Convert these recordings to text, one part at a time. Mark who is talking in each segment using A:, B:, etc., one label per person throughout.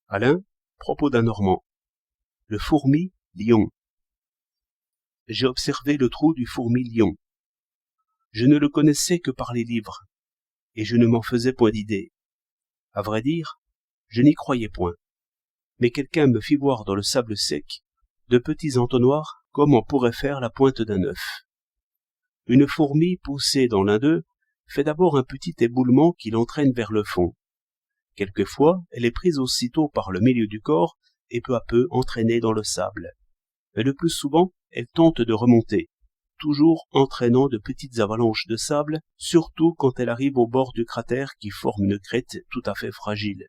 A: Alain, propos d'un Normand. Le fourmi-lion. J'ai observé le trou du fourmi-lion. Je ne le connaissais que par les livres, et je ne m'en faisais point d'idée. À vrai dire, je n'y croyais point. Mais quelqu'un me fit voir dans le sable sec de petits entonnoirs comme on pourrait faire la pointe d'un œuf. Une fourmi poussée dans l'un d'eux fait d'abord un petit éboulement qui l'entraîne vers le fond. Quelquefois, elle est prise aussitôt par le milieu du corps et peu à peu entraînée dans le sable. Mais le plus souvent, elle tente de remonter, toujours entraînant de petites avalanches de sable, surtout quand elle arrive au bord du cratère qui forme une crête tout à fait fragile.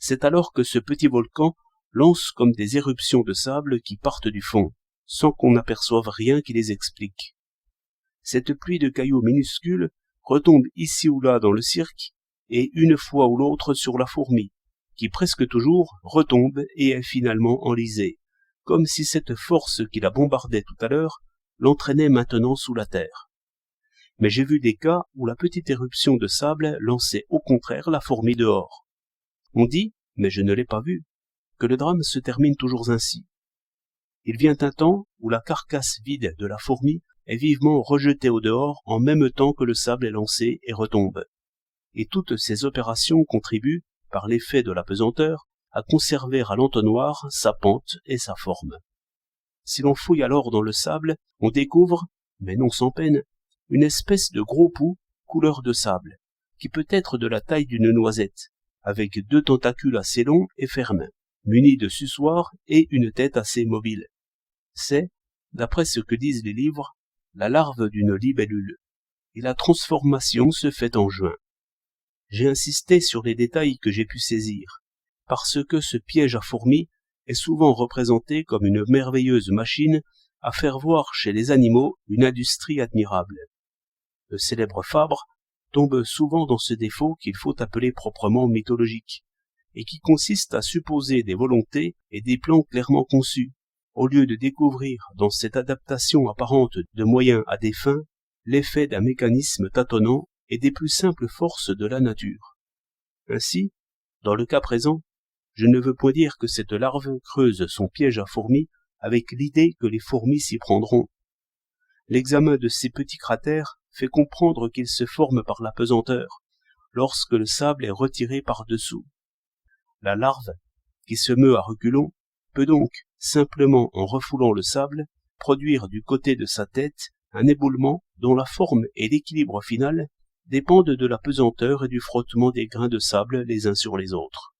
A: C'est alors que ce petit volcan lance comme des éruptions de sable qui partent du fond, sans qu'on n'aperçoive rien qui les explique. Cette pluie de cailloux minuscules retombe ici ou là dans le cirque, et une fois ou l'autre sur la fourmi, qui presque toujours retombe et est finalement enlisée, comme si cette force qui la bombardait tout à l'heure l'entraînait maintenant sous la terre. Mais j'ai vu des cas où la petite éruption de sable lançait au contraire la fourmi dehors. On dit, mais je ne l'ai pas vu, que le drame se termine toujours ainsi. Il vient un temps où la carcasse vide de la fourmi est vivement rejetée au dehors en même temps que le sable est lancé et retombe. Et toutes ces opérations contribuent, par l'effet de la pesanteur, à conserver à l'entonnoir sa pente et sa forme. Si l'on fouille alors dans le sable, on découvre, mais non sans peine, une espèce de gros pou couleur de sable, qui peut être de la taille d'une noisette, avec 2 tentacules assez longs et fermes, munis de suçoirs et une tête assez mobile. C'est, d'après ce que disent les livres, la larve d'une libellule, et la transformation se fait en juin. J'ai insisté sur les détails que j'ai pu saisir, parce que ce piège à fourmis est souvent représenté comme une merveilleuse machine à faire voir chez les animaux une industrie admirable. Le célèbre Fabre tombe souvent dans ce défaut qu'il faut appeler proprement mythologique, et qui consiste à supposer des volontés et des plans clairement conçus, au lieu de découvrir dans cette adaptation apparente de moyens à des fins l'effet d'un mécanisme tâtonnant et des plus simples forces de la nature. Ainsi, dans le cas présent, je ne veux point dire que cette larve creuse son piège à fourmis avec l'idée que les fourmis s'y prendront. L'examen de ces petits cratères fait comprendre qu'ils se forment par la pesanteur, lorsque le sable est retiré par-dessous. La larve, qui se meut à reculons, peut donc, simplement en refoulant le sable, produire du côté de sa tête un éboulement dont la forme et l'équilibre final dépendent de la pesanteur et du frottement des grains de sable les uns sur les autres.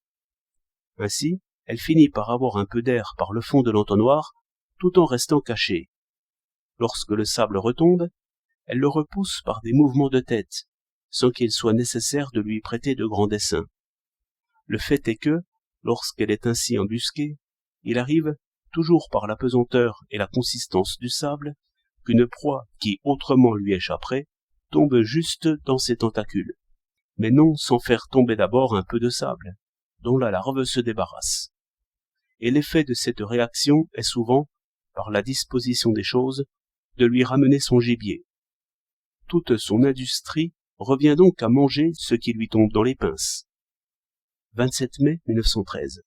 A: Ainsi, elle finit par avoir un peu d'air par le fond de l'entonnoir, tout en restant cachée. Lorsque le sable retombe, elle le repousse par des mouvements de tête, sans qu'il soit nécessaire de lui prêter de grands dessins. Le fait est que, lorsqu'elle est ainsi embusquée, il arrive, toujours par la pesanteur et la consistance du sable, qu'une proie qui autrement lui échapperait tombe juste dans ses tentacules, mais non sans faire tomber d'abord un peu de sable, dont la larve se débarrasse. Et l'effet de cette réaction est souvent, par la disposition des choses, de lui ramener son gibier. Toute son industrie revient donc à manger ce qui lui tombe dans les pinces. 27 mai 1913.